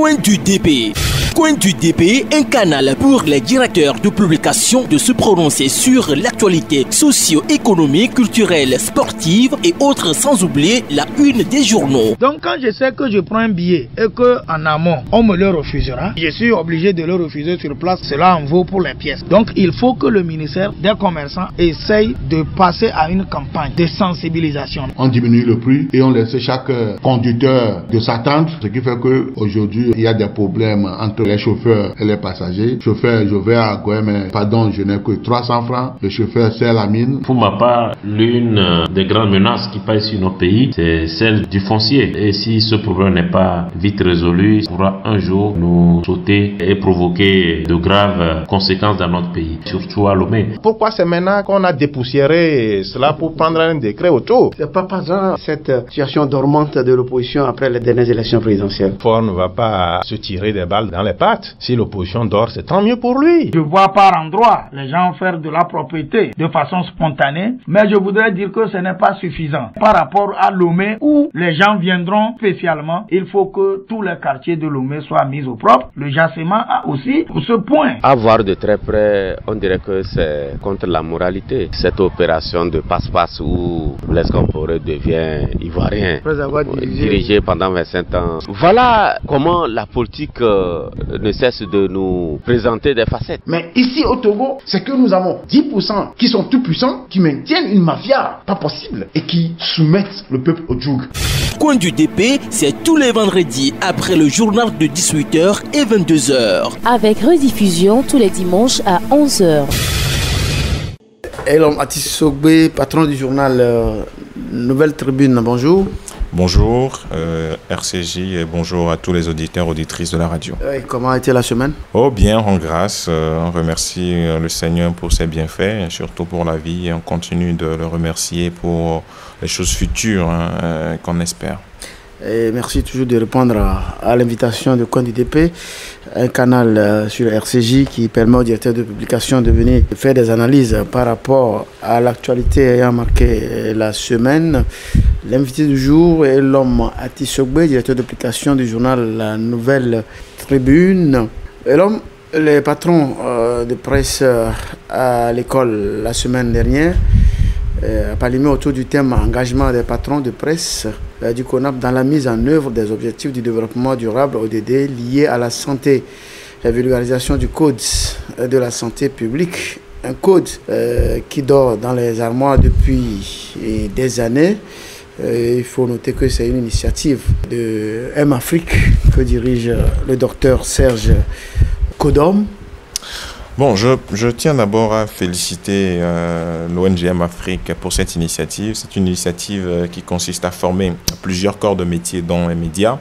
Coin du DP. Coin du DP, un canal pour les directeurs de publication de se prononcer sur l'actualité socio-économique, culturelle, sportive et autres, sans oublier la une des journaux. Donc quand je sais que je prends un billet et qu'en amont on me le refusera, je suis obligé de le refuser sur place. Cela en vaut pour les pièces. Donc il faut que le ministère des commerçants essaye de passer à une campagne de sensibilisation. On diminue le prix et on laisse chaque conducteur de s'attendre, ce qui fait qu'aujourd'hui il y a des problèmes entre les chauffeurs et les passagers. Chauffeur, je vais à Goué, mais pardon, je n'ai que 300 francs. Le chauffeur sert la mine. Pour ma part, l'une des grandes menaces qui pèsent sur nos pays, c'est celle du foncier. Et si ce problème n'est pas vite résolu, il pourra un jour nous sauter et provoquer de graves conséquences dans notre pays, surtout à Lomé. Pourquoi c'est maintenant qu'on a dépoussiéré cela pour prendre un décret autour? C'est pas passant cette situation dormante de l'opposition après les dernières élections présidentielles. Ford ne va pas se tirer des balles dans les pattes. Si l'opposition dort, c'est tant mieux pour lui. Je vois par endroits les gens faire de la propriété de façon spontanée, mais je voudrais dire que ce n'est pas suffisant. Par rapport à Lomé, où les gens viendront spécialement, il faut que tous les quartiers de Lomé soient mis au propre. Le Jassement a aussi pour ce point. À voir de très près, on dirait que c'est contre la moralité. Cette opération de passe-passe où Blaise Compaoré devient ivoirien, dirigé pendant 25 ans. Voilà comment la politique ne cesse de nous présenter des facettes. Mais ici au Togo, c'est que nous avons 10% qui sont tout puissants, qui maintiennent une mafia pas possible et qui soumettent le peuple au joug. Coin du DP, c'est tous les vendredis après le journal de 18h et 22h. Avec rediffusion tous les dimanches à 11h. Elom Atisogbe, patron du journal Nouvelle Tribune, bonjour. Bonjour RCJ et bonjour à tous les auditeurs, auditrices de la radio. Comment a été la semaine? Oh bien, rend grâce, on remercie le Seigneur pour ses bienfaits, surtout pour la vie, et on continue de le remercier pour les choses futures qu'on espère. Et merci toujours de répondre à l'invitation de Coin du DP, un canal sur RCJ qui permet aux directeurs de publication de venir faire des analyses par rapport à l'actualité ayant marqué la semaine. L'invité du jour est l'homme Atisogbe, directeur de publication du journal La Nouvelle Tribune. Et l'homme, les patrons de presse à l'école la semaine dernière a parlé autour du thème engagement des patrons de presse du CONAP dans la mise en œuvre des objectifs du développement durable ODD liés à la santé, la vulgarisation du code de la santé publique, un code qui dort dans les armoires depuis des années. Il faut noter que c'est une initiative de M-Afrique que dirige le docteur Serge Kodom. Bon, je tiens d'abord à féliciter l'ONGM Afrique pour cette initiative. C'est une initiative qui consiste à former plusieurs corps de métier dont les médias.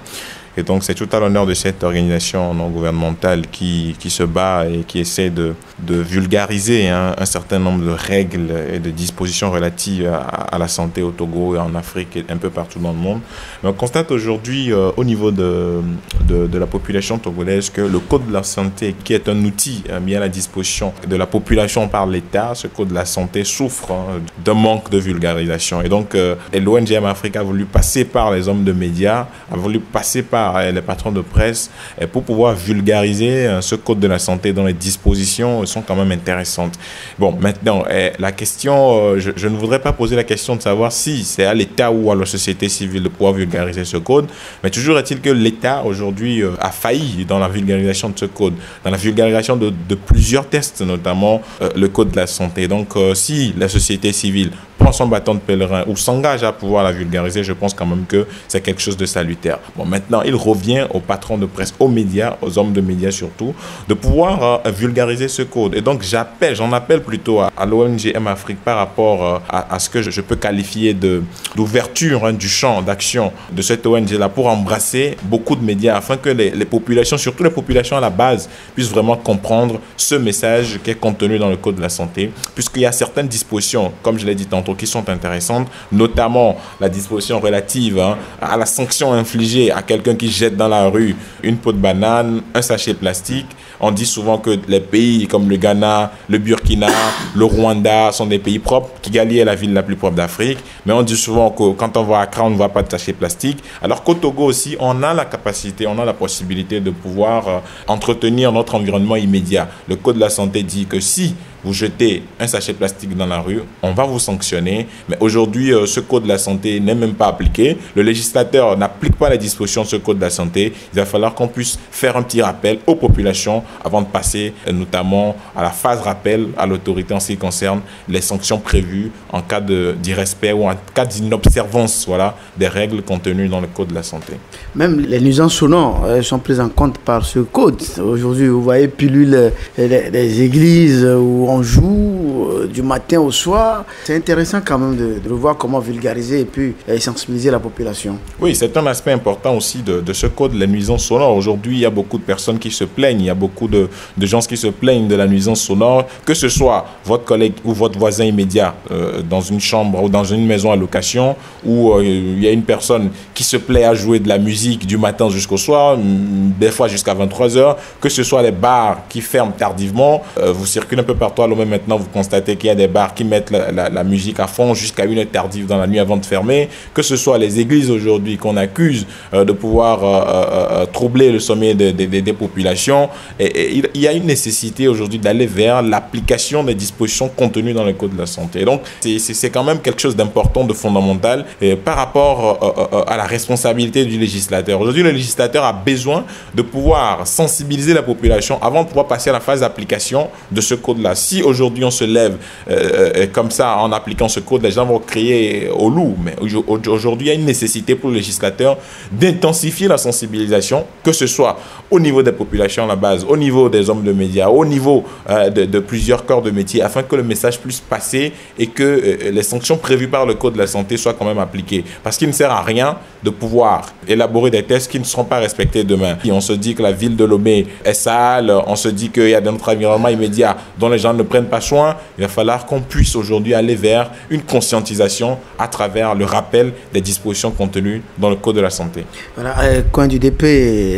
Et donc, c'est tout à l'honneur de cette organisation non gouvernementale qui se bat et qui essaie de vulgariser un certain nombre de règles et de dispositions relatives à la santé au Togo et en Afrique et un peu partout dans le monde. Mais on constate aujourd'hui au niveau de la population togolaise que le Code de la santé, qui est un outil mis à la disposition de la population par l'État, ce Code de la santé souffre d'un manque de vulgarisation. Et donc, l'ONGM Afrique a voulu passer par les hommes de médias, a voulu passer par les patrons de presse pour pouvoir vulgariser ce code de la santé dont les dispositions sont quand même intéressantes. Bon, maintenant, la question, je ne voudrais pas poser la question de savoir si c'est à l'État ou à la société civile de pouvoir vulgariser ce code, mais toujours est-il que l'État aujourd'hui a failli dans la vulgarisation de ce code, dans la vulgarisation de plusieurs tests, notamment le code de la santé. Donc, si la société civile prend son bâton de pèlerin ou s'engage à pouvoir la vulgariser, je pense quand même que c'est quelque chose de salutaire. Bon, maintenant, il revient aux patrons de presse, aux médias, aux hommes de médias surtout, de pouvoir vulgariser ce code. Et donc, j'en appelle plutôt à l'ONGM Afrique par rapport à ce que je peux qualifier d'ouverture du champ d'action de cette ONG-là pour embrasser beaucoup de médias afin que les populations, surtout les populations à la base, puissent vraiment comprendre ce message qui est contenu dans le code de la santé, puisqu'il y a certaines dispositions, comme je l'ai dit tantôt, d'autres qui sont intéressantes, notamment la disposition relative à la sanction infligée à quelqu'un qui jette dans la rue une peau de banane, un sachet plastique. On dit souvent que les pays comme le Ghana, le Burkina, le Rwanda sont des pays propres. Kigali est la ville la plus propre d'Afrique. Mais on dit souvent que quand on va à Accra, on ne voit pas de sachet plastique. Alors qu'au Togo aussi, on a la capacité, on a la possibilité de pouvoir entretenir notre environnement immédiat. Le Code de la santé dit que si vous jetez un sachet plastique dans la rue, on va vous sanctionner. Mais aujourd'hui, ce code de la santé n'est même pas appliqué. Le législateur n'applique pas les dispositions de ce code de la santé. Il va falloir qu'on puisse faire un petit rappel aux populations avant de passer notamment à la phase rappel à l'autorité en ce qui concerne les sanctions prévues en cas d'irrespect ou en cas d'inobservance des règles contenues dans le code de la santé. Même les nuisances sonores sont prises en compte par ce code. Aujourd'hui, vous voyez pilules des églises où on joue du matin au soir. C'est intéressant quand même de voir comment vulgariser et puis sensibiliser la population. Oui, c'est un aspect important aussi de ce code, les nuisances sonores. Aujourd'hui, il y a beaucoup de personnes qui se plaignent, il y a beaucoup de gens qui se plaignent de la nuisance sonore, que ce soit votre collègue ou votre voisin immédiat dans une chambre ou dans une maison à location, où il y a une personne qui se plaît à jouer de la musique du matin jusqu'au soir, des fois jusqu'à 23h, que ce soit les bars qui ferment tardivement, vous circulez un peu partout à Lomé maintenant, vous constatez qu'il y a des bars qui mettent la musique à fond jusqu'à 1h tardive dans la nuit avant de fermer, que ce soit les églises aujourd'hui qu'on accuse de pouvoir troubler le sommeil des populations. Et il y a une nécessité aujourd'hui d'aller vers l'application des dispositions contenues dans le Code de la santé. Et donc, c'est quand même quelque chose d'important, de fondamental par rapport à la responsabilité du législateur. Aujourd'hui, le législateur a besoin de pouvoir sensibiliser la population avant de pouvoir passer à la phase d'application de ce code-là. Si aujourd'hui on se lève comme ça en appliquant ce code, les gens vont crier au loup. Mais aujourd'hui, il y a une nécessité pour le législateur d'intensifier la sensibilisation, que ce soit au niveau des populations à la base, au niveau des hommes de médias, au niveau de plusieurs corps de métier, afin que le message puisse passer et que les sanctions prévues par le Code de la santé soient quand même appliquées. Parce qu'il ne sert à rien de pouvoir élaborer des tests qui ne seront pas respectés demain. Et on se dit que la ville de Lomé est sale, on se dit qu'il y a dans notre environnement immédiat dont les gens ne prennent pas soin. Il va falloir qu'on puisse aujourd'hui aller vers une conscientisation à travers le rappel des dispositions contenues dans le Code de la santé. Voilà, Coin du DP,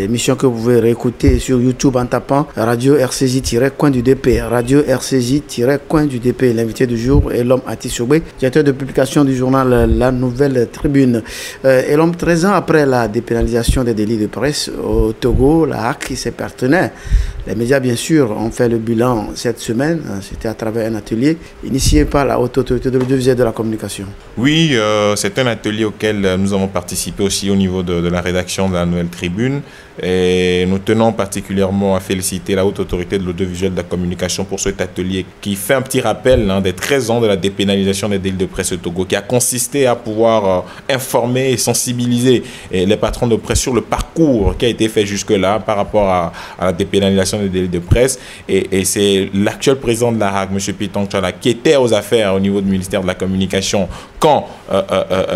émission que vous pouvez réécouter sur YouTube en tapant Radio RCJ-Coin du DP, Radio RCJ-Coin du DP. L'invité du jour est l'homme Ati Sobé, directeur de publication du journal La Nouvelle Tribune. Et l'homme, 13 ans après la dépénalisation des délits de presse au Togo, la HAC et ses partenaires, les médias bien sûr ont fait le bilan cette semaine. C'était à travers un atelier initié par la Haute Autorité de l'Audiovisuel de la Communication. Oui, c'est un atelier auquel nous avons participé aussi au niveau de la rédaction de la Nouvelle Tribune. Et nous tenons particulièrement à féliciter la Haute Autorité de l'Audiovisuel de la Communication pour cet atelier qui fait un petit rappel des 13 ans de la dépénalisation des délits de presse au Togo, qui a consisté à pouvoir informer et sensibiliser les patrons de presse sur le parcours qui a été fait jusque-là par rapport à la dépénalisation des délits de presse. Et c'est l'actuel président de la HAC, M. Pitong Tchala, qui était aux affaires au niveau du ministère de la Communication quand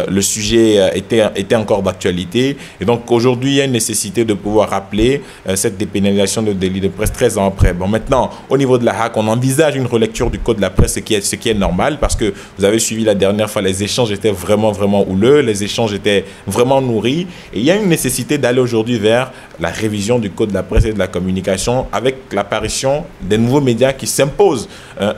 le sujet était encore d'actualité. Et donc aujourd'hui, il y a une nécessité de pouvoir rappeler cette dépénalisation de délit de presse 13 ans après. Bon, maintenant, au niveau de la HAC, on envisage une relecture du Code de la presse, ce qui est normal, parce que vous avez suivi la dernière fois, les échanges étaient vraiment houleux, les échanges étaient vraiment nourris, et il y a une nécessité d'aller aujourd'hui vers la révision du Code de la presse et de la communication avec l'apparition des nouveaux médias qui s'imposent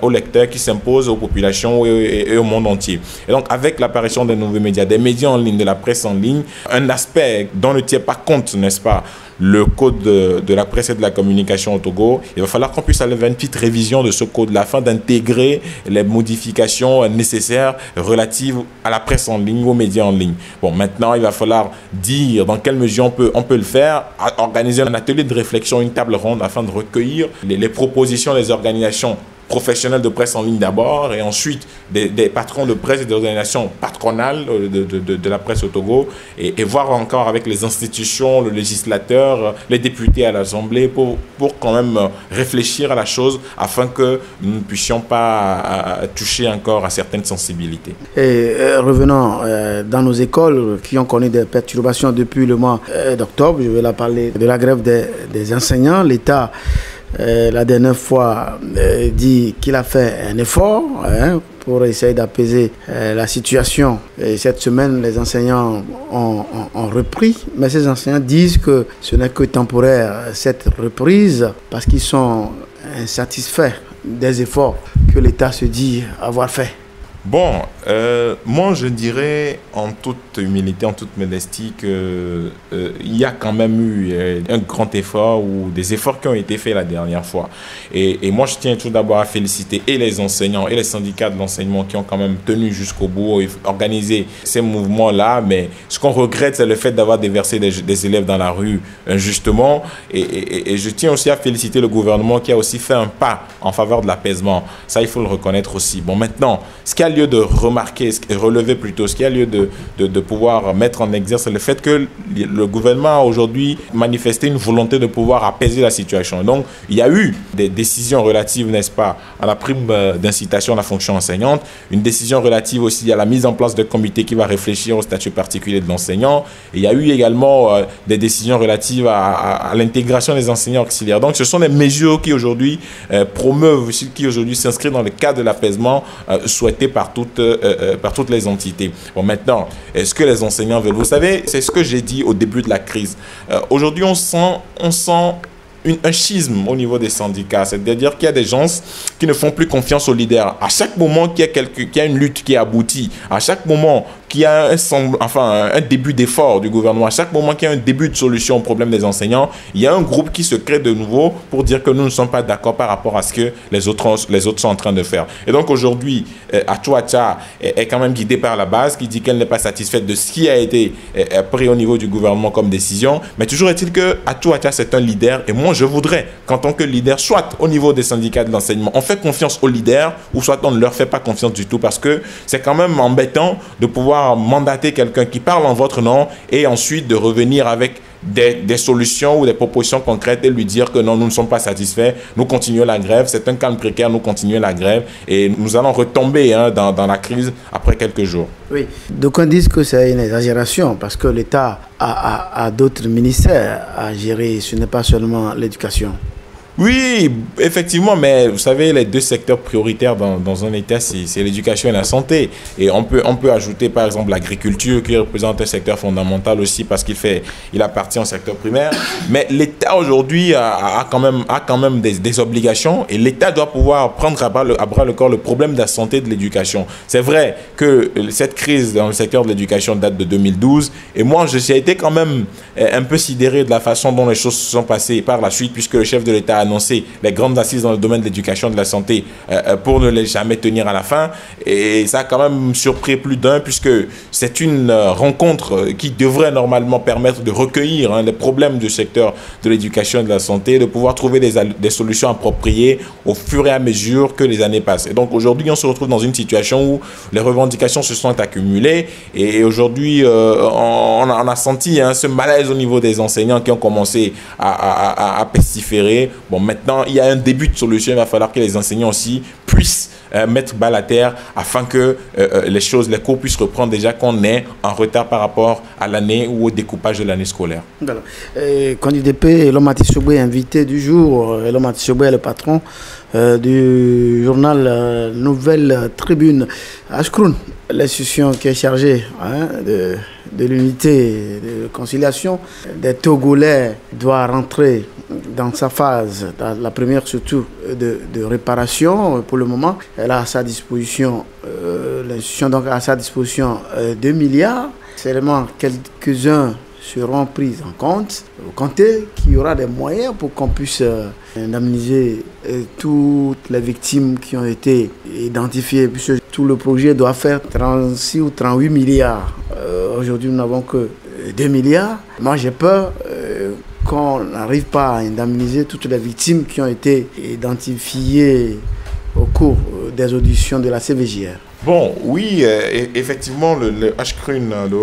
aux lecteurs, qui s'imposent aux populations et au monde entier. Et donc, avec l'apparition des nouveaux médias, des médias en ligne, de la presse en ligne, un aspect dont ne tient pas compte, n'est-ce pas, le code de la presse et de la communication au Togo, il va falloir qu'on puisse aller vers une petite révision de ce code-là afin d'intégrer les modifications nécessaires relatives à la presse en ligne, aux médias en ligne. Bon, maintenant, il va falloir dire dans quelle mesure on peut le faire, organiser un atelier de réflexion, une table ronde afin de recueillir les propositions des organisations professionnels de presse en ligne d'abord, et ensuite des patrons de presse et des organisations patronales de la presse au Togo, et voir encore avec les institutions, le législateur, les députés à l'Assemblée pour quand même réfléchir à la chose afin que nous ne puissions pas toucher encore à certaines sensibilités. Et revenons dans nos écoles qui ont connu des perturbations depuis le mois d'octobre. Je vais là parler de la grève des enseignants. L'État la dernière fois dit qu'il a fait un effort pour essayer d'apaiser la situation. Et cette semaine, les enseignants ont repris, mais ces enseignants disent que ce n'est que temporaire, cette reprise, parce qu'ils sont insatisfaits des efforts que l'État se dit avoir fait. Bon, moi je dirais en toute humilité, en toute modestie qu'il y a quand même eu un grand effort ou des efforts qui ont été faits la dernière fois. Et moi je tiens tout d'abord à féliciter et les enseignants et les syndicats de l'enseignement qui ont quand même tenu jusqu'au bout et organisé ces mouvements-là. Mais ce qu'on regrette, c'est le fait d'avoir déversé des élèves dans la rue injustement. Et je tiens aussi à féliciter le gouvernement qui a aussi fait un pas en faveur de l'apaisement. Ça, il faut le reconnaître aussi. Bon, maintenant, ce qui a lieu de remarquer, relever plutôt, ce qui a lieu de pouvoir mettre en exergue, c'est le fait que le gouvernement a aujourd'hui manifesté une volonté de pouvoir apaiser la situation. Donc, il y a eu des décisions relatives, n'est-ce pas, à la prime d'incitation à la fonction enseignante, une décision relative aussi à la mise en place de comités qui va réfléchir au statut particulier de l'enseignant. Et il y a eu également des décisions relatives à l'intégration des enseignants auxiliaires. Donc, ce sont des mesures qui aujourd'hui promeuvent, qui aujourd'hui s'inscrivent dans le cadre de l'apaisement souhaité par toutes les entités. Bon, maintenant, est-ce que les enseignants veulent? Vous savez, c'est ce que j'ai dit au début de la crise. Aujourd'hui, on sent un schisme au niveau des syndicats, c'est-à-dire qu'il y a des gens qui ne font plus confiance aux leaders. À chaque moment qu'il y a une lutte qui aboutit, à chaque moment qu'il y a un début d'effort du gouvernement, à chaque moment qu'il y a un début de solution au problème des enseignants, il y a un groupe qui se crée de nouveau pour dire que nous ne sommes pas d'accord par rapport à ce que les autres sont en train de faire. Et donc aujourd'hui, Achouacha est quand même guidée par la base qui dit qu'elle n'est pas satisfaite de ce qui a été pris au niveau du gouvernement comme décision. Mais toujours est-il que Achouacha, c'est un leader. Et moi, je voudrais qu'en tant que leader, soit au niveau des syndicats de l'enseignement, on fait confiance aux leaders, ou soit on ne leur fait pas confiance du tout, parce que c'est quand même embêtant de pouvoir mandater quelqu'un qui parle en votre nom et ensuite de revenir avec des solutions ou des propositions concrètes et lui dire que non, nous ne sommes pas satisfaits, nous continuons la grève, c'est un calme précaire, nous continuons la grève et nous allons retomber dans la crise après quelques jours. Oui, donc on dit que c'est une exagération parce que l'État a d'autres ministères à gérer, ce n'est pas seulement l'éducation. Oui, effectivement, mais vous savez, les deux secteurs prioritaires dans un État, c'est l'éducation et la santé. Et on peut ajouter par exemple l'agriculture qui représente un secteur fondamental aussi parce qu'il appartient au secteur primaire. Mais l'État aujourd'hui a quand même des obligations et l'État doit pouvoir prendre à bras le corps le problème de la santé et de l'éducation. C'est vrai que cette crise dans le secteur de l'éducation date de 2012 et moi, j'ai été quand même un peu sidéré de la façon dont les choses se sont passées par la suite puisque le chef de l'État a annoncé les grandes assises dans le domaine de l'éducation et de la santé pour ne les jamais tenir à la fin. Et ça a quand même surpris plus d'un puisque c'est une rencontre qui devrait normalement permettre de recueillir les problèmes du secteur de l'éducation et de la santé, de pouvoir trouver des solutions appropriées au fur et à mesure que les années passent. Et donc aujourd'hui, on se retrouve dans une situation où les revendications se sont accumulées et aujourd'hui, on a senti ce malaise au niveau des enseignants qui ont commencé à pestiférer. Bon, maintenant, il y a un début de solution. Il va falloir que les enseignants aussi puissent mettre balle à terre afin que les cours puissent reprendre déjà qu'on est en retard par rapport à l'année ou au découpage de l'année scolaire. Voilà. CONUDP, Elomati Soboué, invité du jour. Elomati Soboué est le patron du journal Nouvelle Tribune. Ashkroun, l'institution qui est chargée de l'unité de conciliation des Togolais doit rentrer dans sa phase, dans la première surtout de réparation. Pour le moment, elle a à sa disposition, l'institution donc a à sa disposition 2 milliards. Seulement quelques-uns seront pris en compte. Vous comptez qu'il y aura des moyens pour qu'on puisse indemniser toutes les victimes qui ont été identifiées, puisque tout le projet doit faire 36 ou 38 milliards. Aujourd'hui, nous n'avons que 2 milliards. Moi, j'ai peur qu'on n'arrive pas à indemniser toutes les victimes qui ont été identifiées au cours des auditions de la CVJR. Bon, oui, effectivement, le HCRUN, le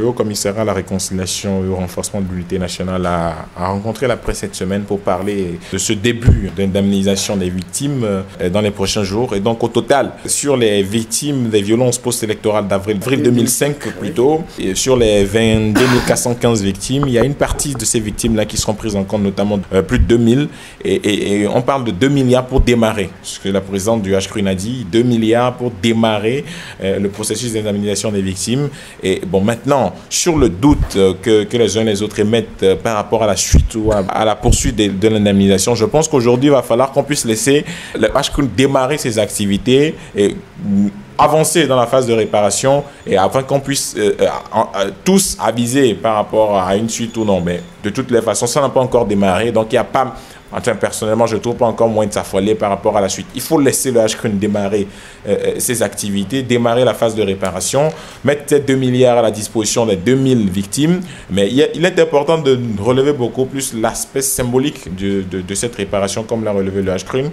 Haut Commissariat à la Réconciliation et au renforcement de l'unité nationale, a rencontré la presse cette semaine pour parler de ce début d'indemnisation des victimes dans les prochains jours. Et donc, au total, sur les victimes des violences post-électorales d'avril 2005 plutôt, et sur les 22 415 victimes, il y a une partie de ces victimes-là qui seront prises en compte, notamment plus de 2000. Et on parle de 2 milliards pour démarrer, ce que la présidente du HCRUN a dit, 2 milliards pour démarrer le processus d'indemnisation des victimes. Et bon, maintenant, sur le doute que les uns et les autres émettent par rapport à la suite ou à la poursuite de l'indemnisation, je pense qu'aujourd'hui, il va falloir qu'on puisse laisser le HCRUN démarrer ses activités et avancer dans la phase de réparation et afin qu'on puisse tous aviser par rapport à une suite ou non. Mais de toutes les façons, ça n'a pas encore démarré, donc il n'y a pas... Enfin, personnellement, je ne trouve pas encore moyen de s'affoler par rapport à la suite. Il faut laisser le HCRUN démarrer ses activités, démarrer la phase de réparation, mettre ces 2 milliards à la disposition des 2000 victimes. Mais il est important de relever beaucoup plus l'aspect symbolique de cette réparation, comme l'a relevé le HCRUN,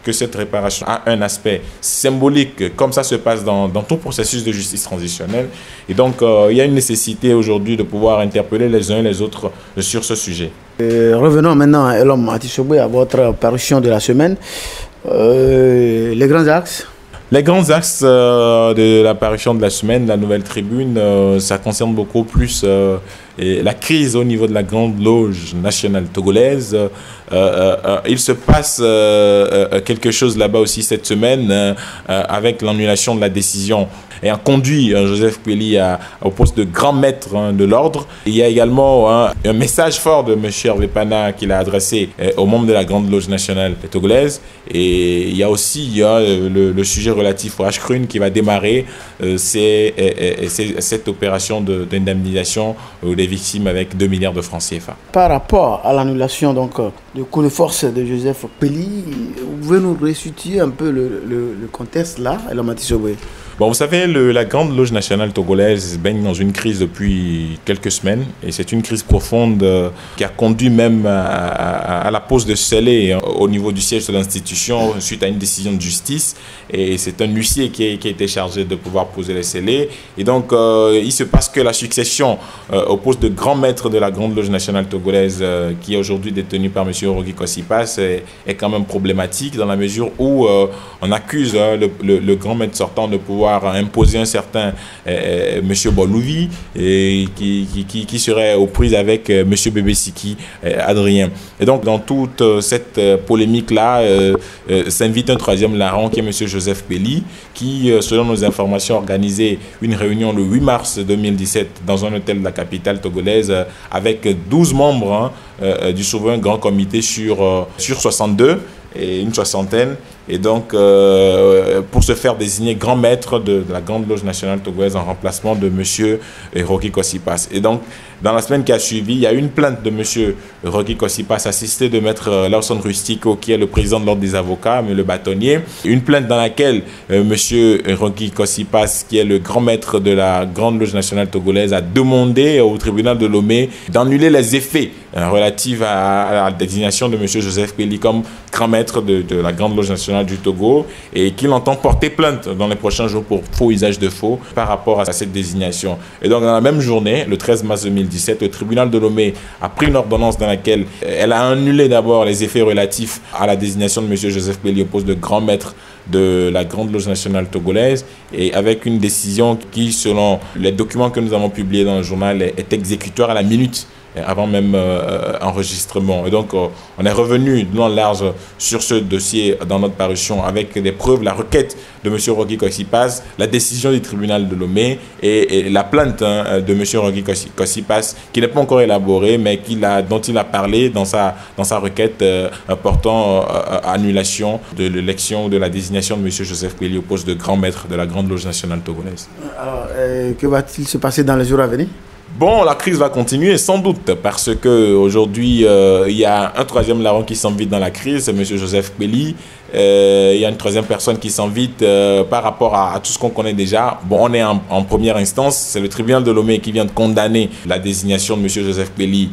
que cette réparation a un aspect symbolique, comme ça se passe dans tout processus de justice transitionnelle. Et donc, il y a une nécessité aujourd'hui de pouvoir interpeller les uns et les autres sur ce sujet. Revenons maintenant à Elom Atisobwe, à votre parution de la semaine. Les grands axes. Les grands axes de la parution de la semaine, la Nouvelle Tribune, ça concerne beaucoup plus la crise au niveau de la Grande Loge nationale togolaise. Il se passe quelque chose là-bas aussi cette semaine avec l'annulation de la décision ayant conduit Joseph Kpeli au poste de grand maître de l'ordre. Il y a également un message fort de M. Hervé Pana qu'il a adressé aux membres de la Grande Loge nationale togolaise. Et il y a aussi le sujet relatif au HCRUN qui va démarrer cette opération d'indemnisation des victimes avec 2 milliards de francs CFA. Par rapport à l'annulation du coup de force de Joseph Kpeli, vous pouvez nous resituer un peu le contexte là, Elom Atisobwe? Bon, vous savez, la Grande Loge nationale togolaise baigne dans une crise depuis quelques semaines et c'est une crise profonde qui a conduit même à la pose de scellés au niveau du siège de l'institution suite à une décision de justice et c'est un huissier qui a été chargé de pouvoir poser les scellés et donc il se passe que la succession au poste de grand maître de la Grande Loge nationale togolaise qui est aujourd'hui détenu par M. Rogi Kosipas est quand même problématique dans la mesure où on accuse le grand maître sortant de pouvoir imposer un certain Monsieur Bolouvi qui serait aux prises avec Monsieur Bébé-Siki Adrien. Et donc dans toute cette polémique-là s'invite un troisième larron qui est Monsieur Joseph Kpeli qui, selon nos informations, a organisé une réunion le 8 mars 2017 dans un hôtel de la capitale togolaise avec 12 membres du souverain grand comité sur 62 et une soixantaine. Et donc, pour se faire désigner grand maître de la Grande Loge nationale togolaise en remplacement de M. Rogi Kosipas. Et donc, dans la semaine qui a suivi, il y a une plainte de M. Rogi Kosipas assisté de M. Lawson Rustico, qui est le président de l'Ordre des avocats, mais le bâtonnier. Une plainte dans laquelle M. Rogi Kosipas, qui est le grand maître de la Grande Loge nationale togolaise, a demandé au tribunal de Lomé d'annuler les effets relatifs à la désignation de M. Joseph Kpeli comme grand maître de la Grande Loge nationale du Togo et qu'il entend porter plainte dans les prochains jours pour faux usage de faux par rapport à cette désignation. Et donc dans la même journée, le 13 mars 2017, le tribunal de Lomé a pris une ordonnance dans laquelle elle a annulé d'abord les effets relatifs à la désignation de M. Joseph Kpeli au poste de grand maître de la Grande Loge nationale togolaise et avec une décision qui, selon les documents que nous avons publiés dans le journal, est exécutoire à la minute avant même enregistrement. Et donc, on est revenu de long en large sur ce dossier dans notre parution avec des preuves, la requête de M. Rogi Kosipas, la décision du tribunal de Lomé et la plainte de M. Rogi Kosipas qui n'est pas encore élaborée, mais dont il a parlé dans sa requête portant annulation de l'élection ou de la désignation de M. Joseph Kpeli au poste de grand maître de la Grande Loge nationale togolaise. Alors, que va-t-il se passer dans les jours à venir? Bon, la crise va continuer sans doute parce que aujourd'hui il y a un troisième larron qui s'invite dans la crise, c'est M. Joseph Kpeli. Il y a une troisième personne qui s'invite par rapport à tout ce qu'on connaît déjà. Bon, on est en première instance, c'est le tribunal de Lomé qui vient de condamner la désignation de M. Joseph Kpeli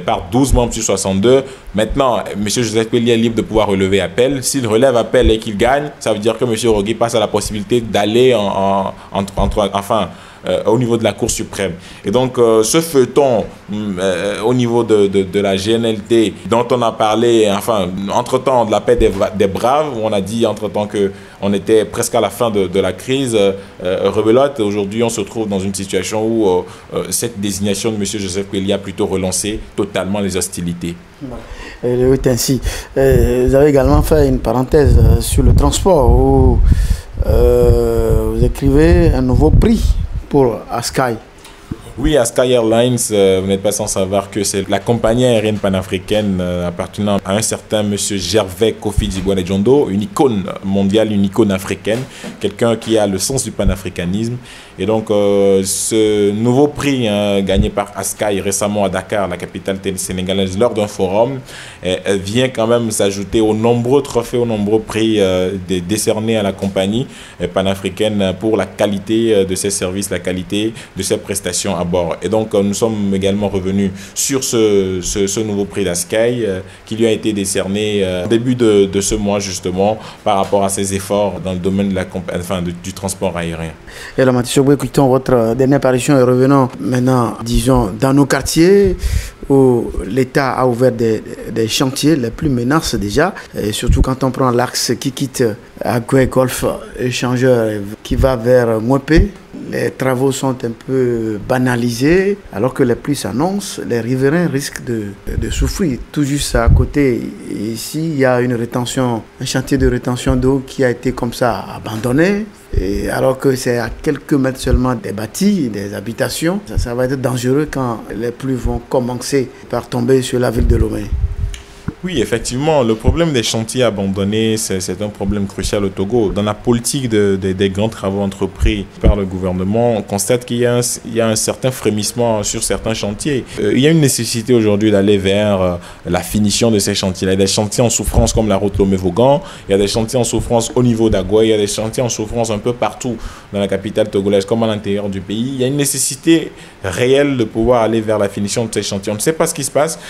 par 12 membres sur 62. Maintenant, M. Joseph Kpeli est libre de pouvoir relever appel. S'il relève appel et qu'il gagne, ça veut dire que M. Rogui passe à la possibilité d'aller au niveau de la Cour suprême. Et donc, ce feuilleton au niveau de la GNLT dont on a parlé, entre-temps, de la paix des braves, où on a dit entre-temps qu'on était presque à la fin de la crise, rebelote. Aujourd'hui, on se trouve dans une situation où cette désignation de M. Joseph Kpeli a plutôt relancé totalement les hostilités. Oui, ainsi. Vous avez également fait une parenthèse sur le transport, où vous écrivez un nouveau prix pour Askai. Oui, Askai Airlines, vous n'êtes pas sans savoir que c'est la compagnie aérienne panafricaine appartenant à un certain M. Gervais Kofi Djigouane-Djondo, une icône mondiale, une icône africaine, quelqu'un qui a le sens du panafricanisme. Et donc, ce nouveau prix gagné par Askai récemment à Dakar, la capitale sénégalaise, lors d'un forum, vient quand même s'ajouter aux nombreux trophées, aux nombreux prix décernés à la compagnie panafricaine pour la qualité de ses services, la qualité de ses prestations à bord. Et donc, nous sommes également revenus sur ce nouveau prix d'Askai qui lui a été décerné au début de ce mois, justement, par rapport à ses efforts dans le domaine de du transport aérien. Et là, Mathieu, écoutons votre dernière apparition et revenons maintenant, disons, dans nos quartiers où l'État a ouvert des chantiers les plus menaces déjà, et surtout quand on prend l'axe qui quitte Agoué Golf échangeur qui va vers Mouepé. Les travaux sont un peu banalisés, alors que les pluies s'annoncent, les riverains risquent de souffrir. Tout juste à côté, ici, il y a un chantier de rétention d'eau qui a été comme ça abandonné, et alors que c'est à quelques mètres seulement des bâtis, des habitations. Ça va être dangereux quand les pluies vont commencer par tomber sur la ville de Lomé. Oui, effectivement, le problème des chantiers abandonnés, c'est un problème crucial au Togo. Dans la politique des grands travaux entrepris par le gouvernement, on constate qu'il y a un certain frémissement sur certains chantiers. Il y a une nécessité aujourd'hui d'aller vers la finition de ces chantiers. Il y a des chantiers en souffrance comme la route Lomé-Vaugan, il y a des chantiers en souffrance au niveau d'Agoué, il y a des chantiers en souffrance un peu partout dans la capitale togolaise comme à l'intérieur du pays. Il y a une nécessité réelle de pouvoir aller vers la finition de ces chantiers. On ne sait pas ce qui se passe.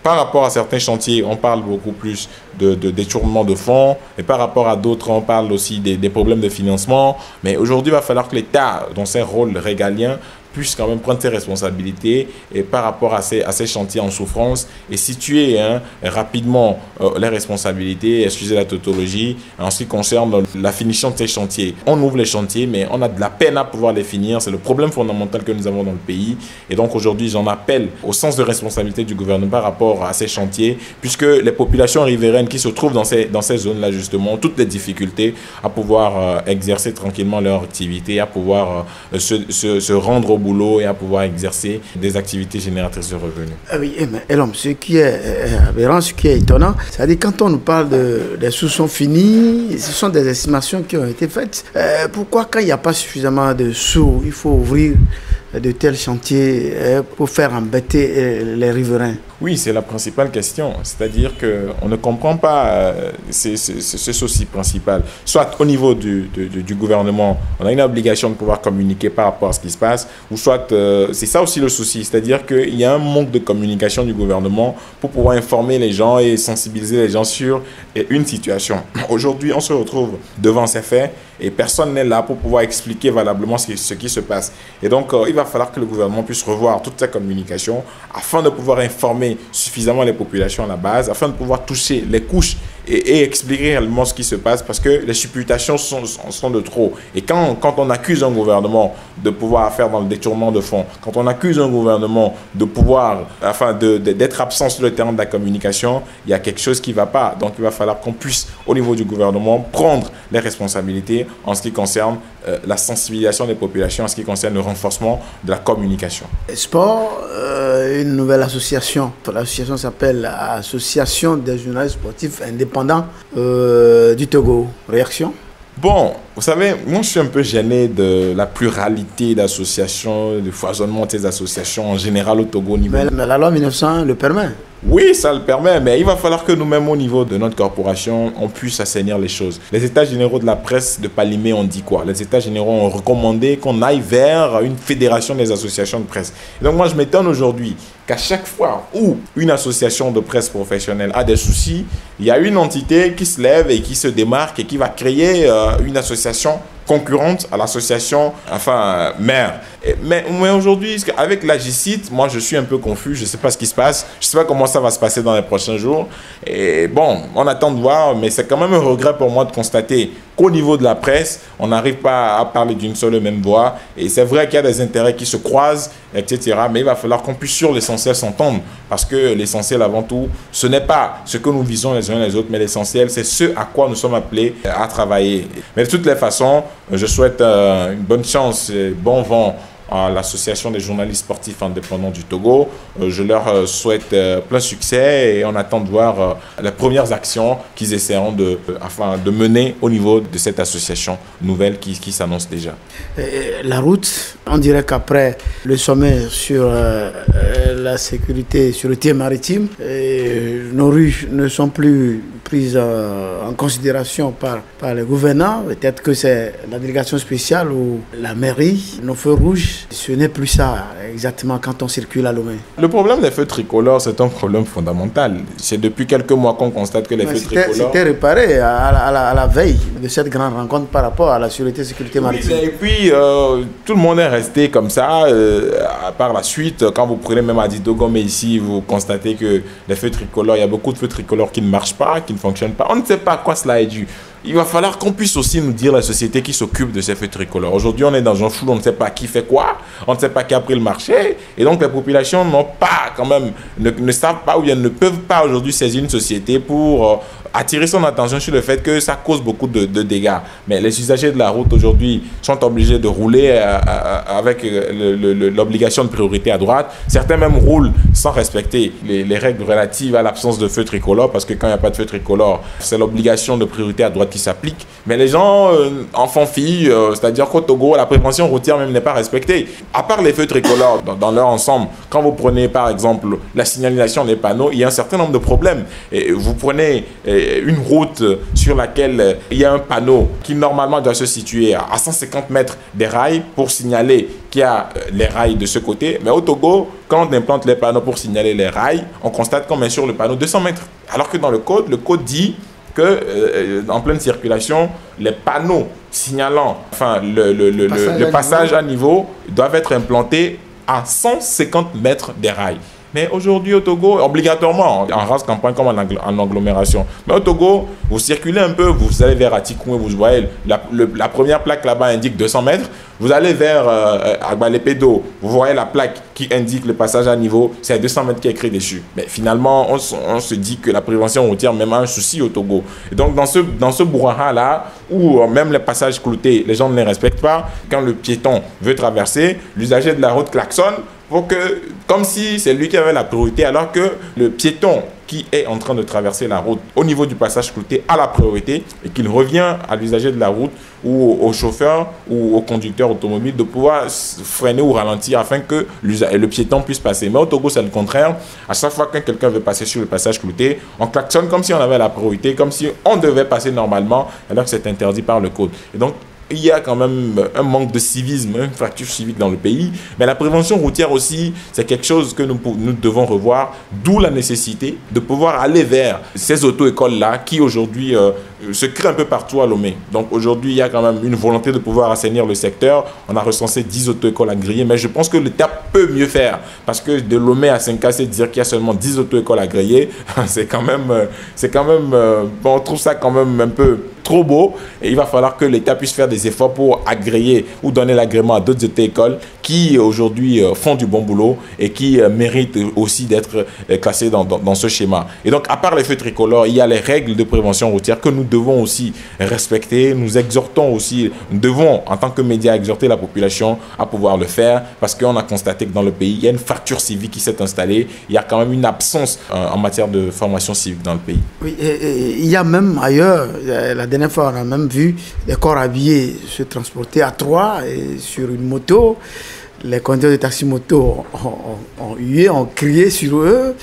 Par rapport à certains chantiers, on parle beaucoup plus de détournement de fonds, et par rapport à d'autres, on parle aussi des problèmes de financement. Mais aujourd'hui, il va falloir que l'État, dans ses rôles régaliens, puisse quand même prendre ses responsabilités et par rapport à ces chantiers en souffrance et situer rapidement les responsabilités, excusez la tautologie, en ce qui concerne la finition de ces chantiers. On ouvre les chantiers, mais on a de la peine à pouvoir les finir. C'est le problème fondamental que nous avons dans le pays. Et donc aujourd'hui, j'en appelle au sens de responsabilité du gouvernement par rapport à ces chantiers, puisque les populations riveraines qui se trouvent dans ces zones-là, justement, ont toutes les difficultés à pouvoir exercer tranquillement leur activité, à pouvoir se rendre au boulot et à pouvoir exercer des activités génératrices de revenus. Oui, mais l'homme, ce qui est aberrant, ce qui est étonnant, c'est-à-dire quand on nous parle des sous-sont finis, ce sont des estimations qui ont été faites. Pourquoi quand il n'y a pas suffisamment de sous, il faut ouvrir de tels chantiers pour faire embêter les riverains? Oui, c'est la principale question. C'est-à-dire qu'on ne comprend pas ce souci principal. Soit au niveau du gouvernement, on a une obligation de pouvoir communiquer par rapport à ce qui se passe, ou soit c'est ça aussi le souci. C'est-à-dire qu'il y a un manque de communication du gouvernement pour pouvoir informer les gens et sensibiliser les gens sur une situation. Aujourd'hui, on se retrouve devant ces faits et personne n'est là pour pouvoir expliquer valablement ce qui se passe. Et donc, il va falloir que le gouvernement puisse revoir toute sa communication afin de pouvoir informer suffisamment les populations à la base, afin de pouvoir toucher les couches et expliquer réellement ce qui se passe, parce que les supputations sont de trop. Et quand on accuse un gouvernement de pouvoir faire dans le détournement de fonds, quand on accuse un gouvernement de pouvoir, d'être absent sur le terrain de la communication, il y a quelque chose qui ne va pas. Donc il va falloir qu'on puisse, au niveau du gouvernement, prendre les responsabilités en ce qui concerne la sensibilisation des populations, en ce qui concerne le renforcement de la communication. Sport, une nouvelle association. L'association s'appelle l'Association des journalistes sportifs indépendants du Togo. Réaction? Bon, vous savez, moi je suis un peu gêné de la pluralité d'associations, du foisonnement de ces associations en général au Togo au niveau. Mais la loi 1900 le permet. Oui, ça le permet, mais il va falloir que nous-mêmes, au niveau de notre corporation, on puisse assainir les choses. Les États généraux de la presse de Palimé ont dit quoi? Les États généraux ont recommandé qu'on aille vers une fédération des associations de presse. Et donc moi, je m'étonne aujourd'hui qu'à chaque fois où une association de presse professionnelle a des soucis, il y a une entité qui se lève et qui se démarque et qui va créer une association concurrente à l'association, mère. Mais aujourd'hui, avec la GICIT, moi je suis un peu confus, je ne sais pas ce qui se passe, je ne sais pas comment ça va se passer dans les prochains jours. Et bon, on attend de voir, mais c'est quand même un regret pour moi de constater qu'au niveau de la presse, on n'arrive pas à parler d'une seule et même voix. Et c'est vrai qu'il y a des intérêts qui se croisent, etc. Mais il va falloir qu'on puisse sur l'essentiel s'entendre. Parce que l'essentiel avant tout, ce n'est pas ce que nous visons les uns les autres, mais l'essentiel, c'est ce à quoi nous sommes appelés à travailler. Mais de toutes les façons, je souhaite une bonne chance et bon vent à l'Association des journalistes sportifs indépendants du Togo. Je leur souhaite plein succès et on attend de voir les premières actions qu'ils essaieront de mener au niveau de cette association nouvelle qui s'annonce déjà. La route, on dirait qu'après le sommet sur la sécurité, sûreté maritime, nos rues ne sont plus prises en considération par les gouvernants. Peut-être que c'est la délégation spéciale ou la mairie, nos feux rouges. Ce n'est plus ça exactement quand on circule à Lomé. Le problème des feux tricolores, c'est un problème fondamental. C'est depuis quelques mois qu'on constate que les feux tricolores... C'était réparé à la veille de cette grande rencontre par rapport à la sécurité maritime. Et puis, tout le monde est resté comme ça. Par la suite, quand vous prenez même à Didogome ici, vous constatez que les feux tricolores, il y a beaucoup de feux tricolores qui ne marchent pas, qui ne fonctionnent pas. On ne sait pas à quoi cela est dû. Il va falloir qu'on puisse aussi nous dire la société qui s'occupe de ces feux tricolores. Aujourd'hui, on est dans un flou, on ne sait pas qui fait quoi, on ne sait pas qui a pris le marché. Et donc, les populations n'ont pas, quand même, ne savent pas ou bien ne peuvent pas aujourd'hui saisir une société pour attirer son attention sur le fait que ça cause beaucoup de dégâts. Mais les usagers de la route aujourd'hui sont obligés de rouler avec l'obligation de priorité à droite. Certains même roulent sans respecter les règles relatives à l'absence de feu tricolore, parce que quand il n'y a pas de feu tricolore, c'est l'obligation de priorité à droite qui s'applique. Mais les gens en font fi, c'est-à-dire qu'au Togo, la prévention routière même n'est pas respectée. À part les feux tricolores dans leur ensemble, quand vous prenez par exemple la signalisation des panneaux, il y a un certain nombre de problèmes. Et vous prenez une route sur laquelle il y a un panneau qui normalement doit se situer à 150 mètres des rails pour signaler qu'il y a les rails de ce côté. Mais au Togo, quand on implante les panneaux pour signaler les rails, on constate qu'on met sur le panneau 200 mètres. Alors que dans le code dit que en pleine circulation, les panneaux signalant le passage à niveau doivent être implantés à 150 mètres des rails. Mais aujourd'hui au Togo, obligatoirement, en race campagne comme en agglomération. Mais au Togo, vous circulez un peu, vous allez vers Atikou et vous voyez la première plaque là-bas indique 200 mètres. Vous allez vers Agbalepédo, vous voyez la plaque qui indique le passage à niveau, c'est 200 mètres qui est écrit dessus. Mais finalement, on se dit que la prévention routière même a un souci au Togo. Et donc dans ce brouhaha-là, où même les passages cloutés, les gens ne les respectent pas, quand le piéton veut traverser, l'usager de la route klaxonne, pour que, comme si c'est lui qui avait la priorité, alors que le piéton qui est en train de traverser la route au niveau du passage clouté a la priorité et qu'il revient à l'usager de la route ou au chauffeur ou au conducteur automobile de pouvoir freiner ou ralentir afin que le piéton puisse passer. Mais au Togo, c'est le contraire. À chaque fois que quelqu'un veut passer sur le passage clouté, on klaxonne comme si on avait la priorité, comme si on devait passer normalement, alors que c'est interdit par le code. Et donc, il y a quand même un manque de civisme, une fracture civique dans le pays. Mais la prévention routière aussi, c'est quelque chose que nous devons revoir, d'où la nécessité de pouvoir aller vers ces auto-écoles-là qui aujourd'hui se créent un peu partout à Lomé. Donc aujourd'hui, il y a quand même une volonté de pouvoir assainir le secteur. On a recensé 10 auto-écoles agréées, mais je pense que l'État peut mieux faire. Parce que de Lomé à 5K, c'est dire qu'il y a seulement 10 auto-écoles agréées. C'est quand même on trouve ça quand même un peu trop beau, et il va falloir que l'État puisse faire des efforts pour agréer ou donner l'agrément à d'autres auto-écoles qui aujourd'hui font du bon boulot et qui méritent aussi d'être classés dans ce schéma. Et donc, à part les feux tricolores, il y a les règles de prévention routière que nous devons aussi respecter. Nous exhortons aussi, nous devons, en tant que médias, exhorter la population à pouvoir le faire, parce qu'on a constaté que dans le pays, il y a une fracture civique qui s'est installée. Il y a quand même une absence en matière de formation civique dans le pays. Oui, et il y a même ailleurs, la dernière fois, on a même vu des corps habillés se transporter à 3 et sur une moto. Les conducteurs de taxi-moto ont hué, ont crié sur eux.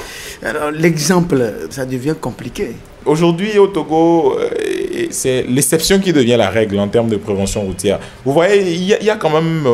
Alors, l'exemple, ça devient compliqué. Aujourd'hui, au Togo, c'est l'exception qui devient la règle en termes de prévention routière. Vous voyez, il y a quand même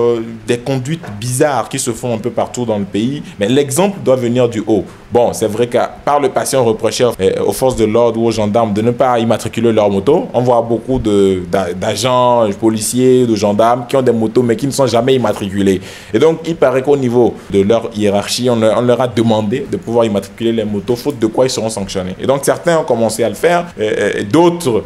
des conduites bizarres qui se font un peu partout dans le pays, mais l'exemple doit venir du haut. Bon, c'est vrai que par le passé, on reprochait aux forces de l'ordre ou aux gendarmes de ne pas immatriculer leur moto. On voit beaucoup d'agents, policiers, de gendarmes qui ont des motos mais qui ne sont jamais immatriculés. Et donc, il paraît qu'au niveau de leur hiérarchie, on leur a demandé de pouvoir immatriculer les motos, faute de quoi ils seront sanctionnés. Et donc, certains ont commencé à le faire, d'autres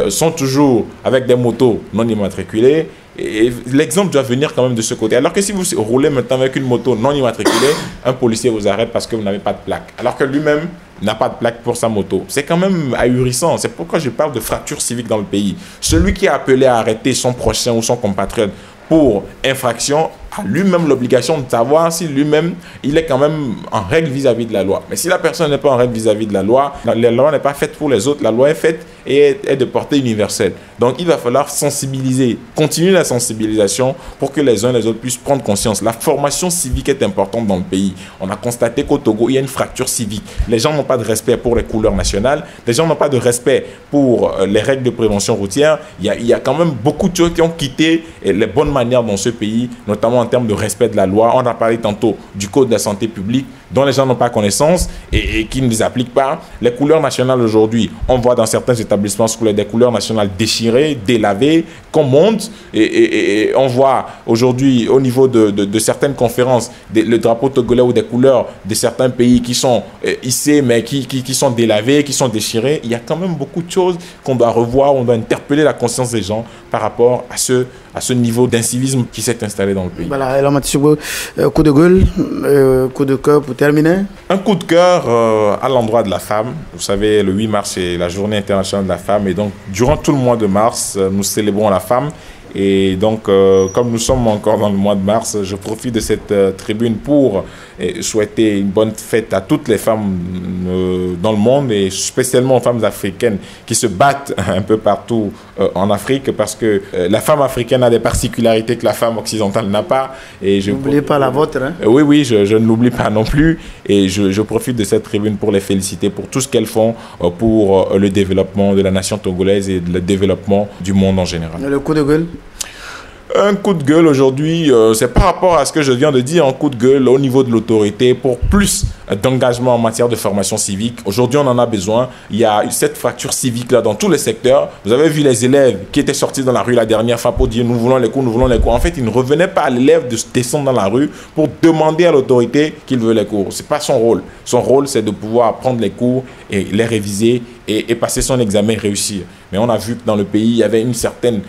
sont toujours avec des motos non immatriculées. Et l'exemple doit venir quand même de ce côté. Alors que si vous roulez maintenant avec une moto non immatriculée, un policier vous arrête parce que vous n'avez pas de plaque. Alors que lui-même n'a pas de plaque pour sa moto. C'est quand même ahurissant. C'est pourquoi je parle de fracture civique dans le pays. Celui qui est appelé à arrêter son prochain ou son compatriote pour infraction a lui-même l'obligation de savoir si lui-même il est quand même en règle vis-à-vis de la loi. Mais si la personne n'est pas en règle vis-à-vis de la loi n'est pas faite pour les autres, la loi est faite et est de portée universelle. Donc il va falloir sensibiliser, continuer la sensibilisation pour que les uns et les autres puissent prendre conscience. La formation civique est importante dans le pays. On a constaté qu'au Togo, il y a une fracture civique. Les gens n'ont pas de respect pour les couleurs nationales, les gens n'ont pas de respect pour les règles de prévention routière. Il y a quand même beaucoup de choses qui ont quitté les bonnes manières dans ce pays, notamment en termes de respect de la loi. On a parlé tantôt du code de la santé publique dont les gens n'ont pas connaissance et qui ne les appliquent pas. Les couleurs nationales aujourd'hui, on voit dans certains établissements scolaires des couleurs nationales déchirées, délavées, qu'on monte et on voit aujourd'hui au niveau de certaines conférences le drapeau togolais ou des couleurs de certains pays qui sont hissés mais qui sont délavés, qui sont déchirés. Il y a quand même beaucoup de choses qu'on doit revoir, on doit interpeller la conscience des gens par rapport à ce niveau d'incivisme qui s'est installé dans le pays. Voilà, alors Mathieu, coup de gueule, coup de cœur pour terminer. Un coup de cœur à l'endroit de la femme. Vous savez, le 8 mars, c'est la journée internationale de la femme. Et donc, durant tout le mois de mars, nous célébrons la femme. Et donc, comme nous sommes encore dans le mois de mars, je profite de cette tribune pour souhaiter une bonne fête à toutes les femmes dans le monde et spécialement aux femmes africaines qui se battent un peu partout en Afrique parce que la femme africaine a des particularités que la femme occidentale n'a pas. N'oubliez pas la vôtre. Hein? Oui, je ne l'oublie pas non plus. Et je profite de cette tribune pour les féliciter pour tout ce qu'elles font pour le développement de la nation togolaise et le développement du monde en général. Le coup de gueule? Un coup de gueule aujourd'hui, c'est par rapport à ce que je viens de dire, un coup de gueule au niveau de l'autorité pour plus d'engagement en matière de formation civique. Aujourd'hui, on en a besoin. Il y a cette fracture civique-là dans tous les secteurs. Vous avez vu les élèves qui étaient sortis dans la rue la dernière fois pour dire « nous voulons les cours, nous voulons les cours ». En fait, ils ne revenaient pas à l'élève de descendre dans la rue pour demander à l'autorité qu'il veut les cours. Ce n'est pas son rôle. Son rôle, c'est de pouvoir prendre les cours et les réviser et passer son examen et réussir. Mais on a vu que dans le pays, il y avait une certaine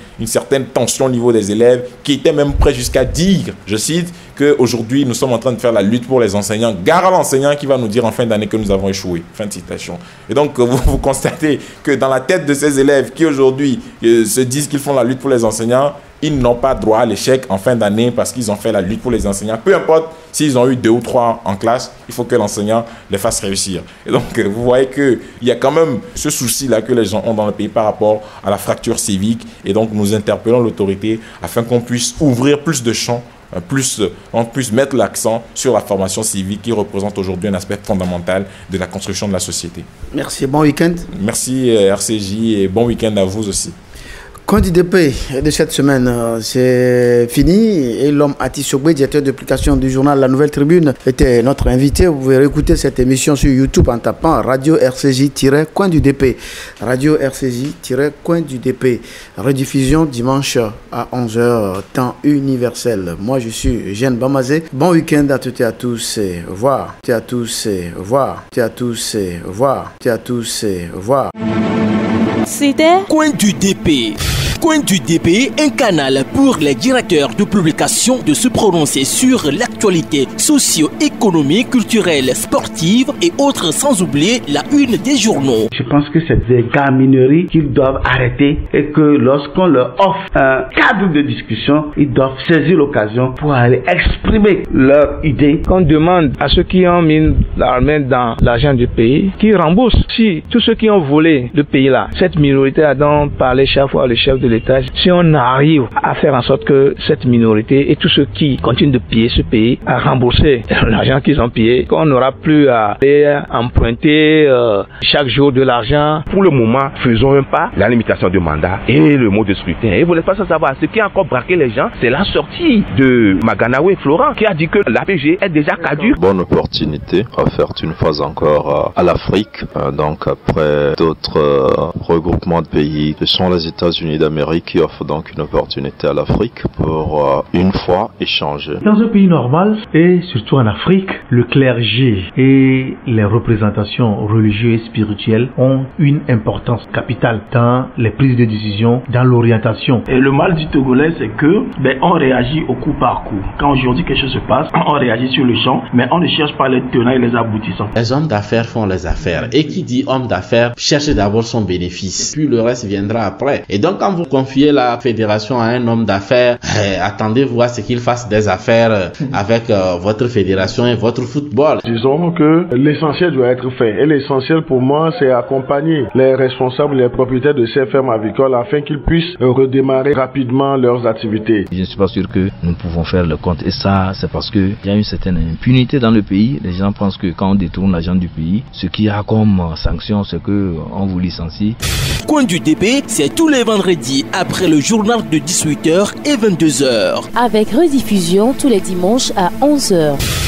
tension au niveau des élèves qui était même prêt jusqu'à dire, je cite, qu'aujourd'hui, nous sommes en train de faire la lutte pour les enseignants. Gare à l'enseignant qui va nous dire en fin d'année que nous avons échoué. Fin de citation. Et donc, vous constatez que dans la tête de ces élèves qui aujourd'hui se disent qu'ils font la lutte pour les enseignants, ils n'ont pas droit à l'échec en fin d'année parce qu'ils ont fait la lutte pour les enseignants. Peu importe s'ils ont eu 2 ou 3 en classe, il faut que l'enseignant les fasse réussir. Et donc, vous voyez qu'il y a quand même ce souci-là que les gens ont dans le pays par rapport à la fracture civique. Et donc, nous interpellons l'autorité afin qu'on puisse ouvrir plus de champs, on puisse mettre l'accent sur la formation civique qui représente aujourd'hui un aspect fondamental de la construction de la société. Merci, bon week-end. Merci RCJ et bon week-end à vous aussi. Compte IDP de cette semaine, c'est fini. Et l'homme Ati Sogbe, directeur de publication du journal La Nouvelle Tribune, était notre invité. Vous pouvez réécouter cette émission sur YouTube en tapant Radio RCJ-Coin du DP. Radio RCJ-Coin du DP. Rediffusion dimanche à 11h, temps universel. Moi, je suis Eugène Bamazé. Bon week-end à toutes et à tous. Et au revoir. À tous et au revoir. À tous et au revoir. À tous et au revoir. C'était Coin du DP. Coin du DP, un canal pour les directeurs de publication de se prononcer sur l'actualité socio-économique, culturelle, sportive et autres, sans oublier la une des journaux. Je pense que c'est des gamineries qu'ils doivent arrêter et que lorsqu'on leur offre un cadre de discussion, ils doivent saisir l'occasion pour aller exprimer leurs idées. Qu'on demande à ceux qui ont mis la main dans l'argent du pays, qu'ils remboursent. Si tous ceux qui ont volé le pays là, cette minorité a donc parlé chaque fois le chef de l'État, si on arrive à faire en sorte que cette minorité et tous ceux qui continuent de piller ce pays à rembourser l'argent qu'ils ont pillé, qu'on n'aura plus à aller emprunter chaque jour de l'argent. Pour le moment, faisons un pas, la limitation du mandat et le mode de scrutin. Et vous n'êtes pas sans savoir, ce qui a encore braqué les gens, c'est la sortie de Maganawe Florent qui a dit que l'APG est déjà caduque. Bonne opportunité offerte une fois encore à l'Afrique, donc après d'autres regroupements de pays. Ce sont les États-Unis d'Amérique qui offrent donc une opportunité à l'Afrique pour une fois échanger. Dans un pays normal et surtout en Afrique, le clergé et les représentations religieuses et spirituelles ont une importance capitale dans les prises de décision, dans l'orientation. Et le mal du Togolais, c'est que on réagit au coup par coup. Quand aujourd'hui quelque chose se passe, on réagit sur le champ, mais on ne cherche pas les tenants et les aboutissants. Les hommes d'affaires font les affaires. Et qui dit homme d'affaires cherche d'abord son bénéfice, puis le reste viendra après. Et donc quand vous confiez la fédération à un homme d'affaires, attendez-vous à ce qu'il fasse des affaires avec votre fédération et votre football. Disons que l'essentiel doit être fait. Et l'essentiel pour moi, c'est accompagner les responsables, les propriétaires de ces fermes avicoles afin qu'ils puissent redémarrer rapidement leurs activités. Je ne suis pas sûr que nous pouvons faire le compte. Et ça, c'est parce qu'il y a une certaine impunité dans le pays. Les gens pensent que quand on détourne l'argent du pays, ce qu'il y a comme sanction, c'est qu'on vous licencie. Coin du DP, c'est tous les vendredis après le journal de 18h et 22h. Avec rediffusion tous les dimanches à 11h.